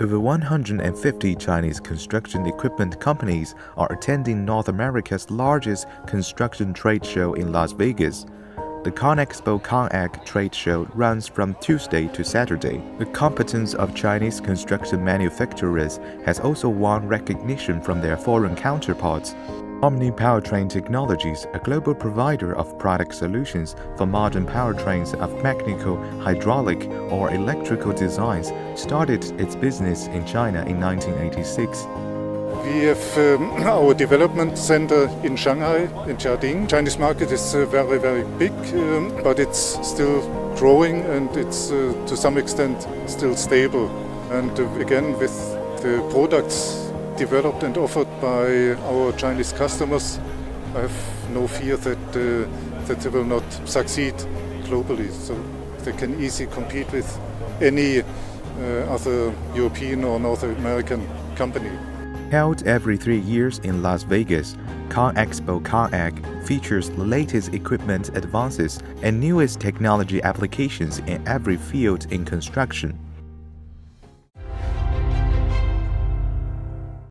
Over 150 Chinese construction equipment companies are attending North America's largest construction trade show in Las Vegas. The ConExpo ConAg trade show runs from Tuesday to Saturday. The competence of Chinese construction manufacturers has also won recognition from their foreign counterparts. Omni Powertrain Technologies, a global provider of product solutions for modern powertrains of mechanical, hydraulic, or electrical designs, started its business in China in 1986. We have our development center in Shanghai, in Jiading. Chinese market is very, very big, but it's still growing and it's to some extent still stable. And again, with the products developed and offered by our Chinese customers, I have no fear that they will not succeed globally. So they can easily compete with any other European or North American company. Held every 3 years in Las Vegas, ConExpo ConAg features the latest equipment advances and newest technology applications in every field in construction.